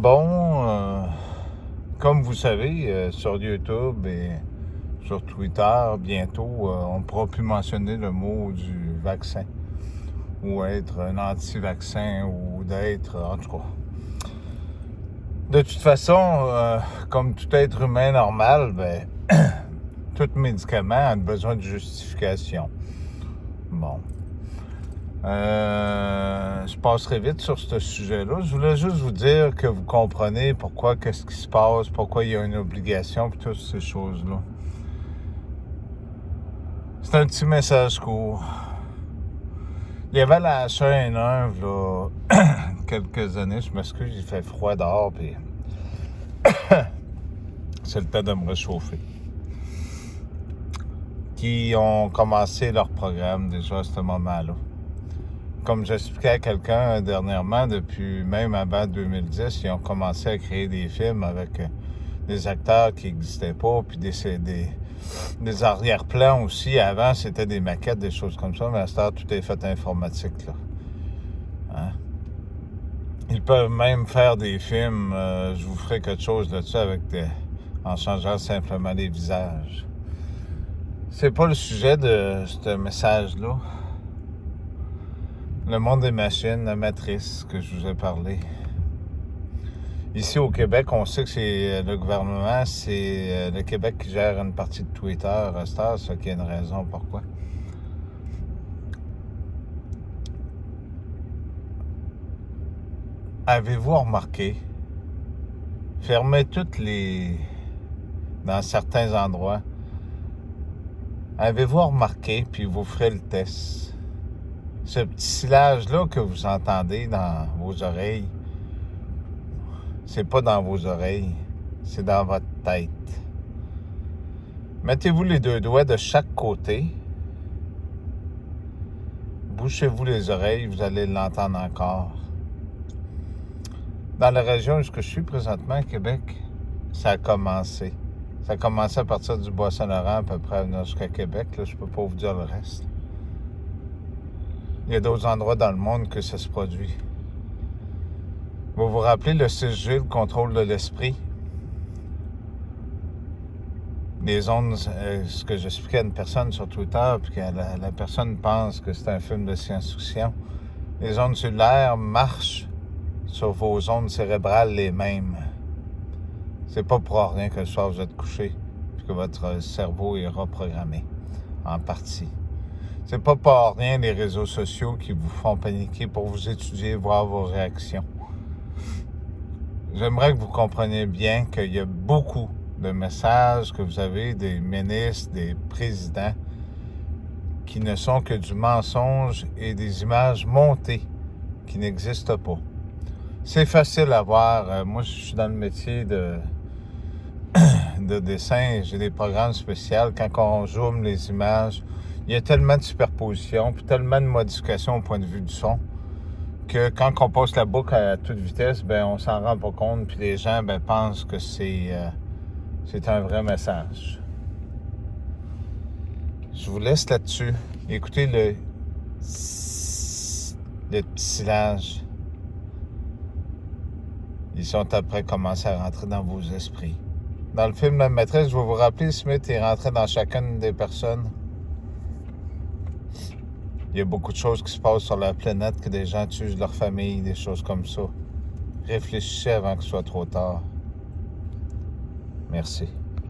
bon, comme vous savez, sur YouTube et sur Twitter, bientôt, on ne pourra plus mentionner le mot du vaccin ou être un anti-vaccin ou d'être, en tout cas. De toute façon, comme tout être humain normal, tout médicament a besoin de justification. Bon. Je passerai vite sur ce sujet-là. Je voulais juste vous dire que vous comprenez pourquoi, qu'est-ce qui se passe, pourquoi il y a une obligation, puis toutes ces choses-là. C'est un petit message court. Il y avait la H1N1, là, quelques années, je m'excuse, il fait froid dehors, puis c'est le temps de me réchauffer. Qui ont commencé leur programme déjà à ce moment-là. Comme j'expliquais à quelqu'un dernièrement, depuis même avant 2010, ils ont commencé à créer des films avec des acteurs qui n'existaient pas, puis des arrière-plans aussi. Avant, c'était des maquettes, des choses comme ça, mais à cette heure, tout est fait informatique, là. Hein? Ils peuvent même faire des films, je vous ferai quelque chose là-dessus en changeant simplement les visages. C'est pas le sujet de ce message-là. Le monde des machines, la matrice que je vous ai parlé. Ici au Québec, on sait que c'est le gouvernement, c'est le Québec qui gère une partie de Twitter à cette heure, ça qui est une raison pourquoi. Avez-vous remarqué, fermez dans certains endroits, avez-vous remarqué, puis vous ferez le test, ce petit silage-là que vous entendez dans vos oreilles, c'est pas dans vos oreilles, c'est dans votre tête. Mettez-vous les deux doigts de chaque côté, bouchez-vous les oreilles, vous allez l'entendre encore. Dans la région où je suis présentement, à Québec, ça a commencé. Ça a commencé à partir du Bas-Saint-Laurent, à peu près jusqu'à Québec. Là, je peux pas vous dire le reste. Il y a d'autres endroits dans le monde que ça se produit. Vous vous rappelez le 6G, le contrôle de l'esprit? Les ondes, ce que j'expliquais à une personne sur Twitter, puis que la personne pense que c'est un film de science-fiction. Les ondes cellulaires marchent sur vos ondes cérébrales les mêmes. C'est pas pour rien que le soir vous êtes couché puis que votre cerveau est reprogrammé, en partie. C'est pas pour rien les réseaux sociaux qui vous font paniquer pour vous étudier, voir vos réactions. J'aimerais que vous compreniez bien qu'il y a beaucoup de messages que vous avez des ministres, des présidents, qui ne sont que du mensonge et des images montées qui n'existent pas. C'est facile à voir. Moi, je suis dans le métier de dessin. J'ai des programmes spéciaux. Quand on zoome les images, il y a tellement de superpositions puis tellement de modifications au point de vue du son que quand on passe la boucle à toute vitesse, on s'en rend pas compte puis les gens pensent que c'est un vrai message. Je vous laisse là-dessus. Écoutez le petit silence. Ils sont après commencer à rentrer dans vos esprits. Dans le film La Maîtresse, je vais vous rappeler, Smith est rentré dans chacune des personnes. Il y a beaucoup de choses qui se passent sur la planète, que des gens tuent leur famille, des choses comme ça. Réfléchissez avant que ce soit trop tard. Merci.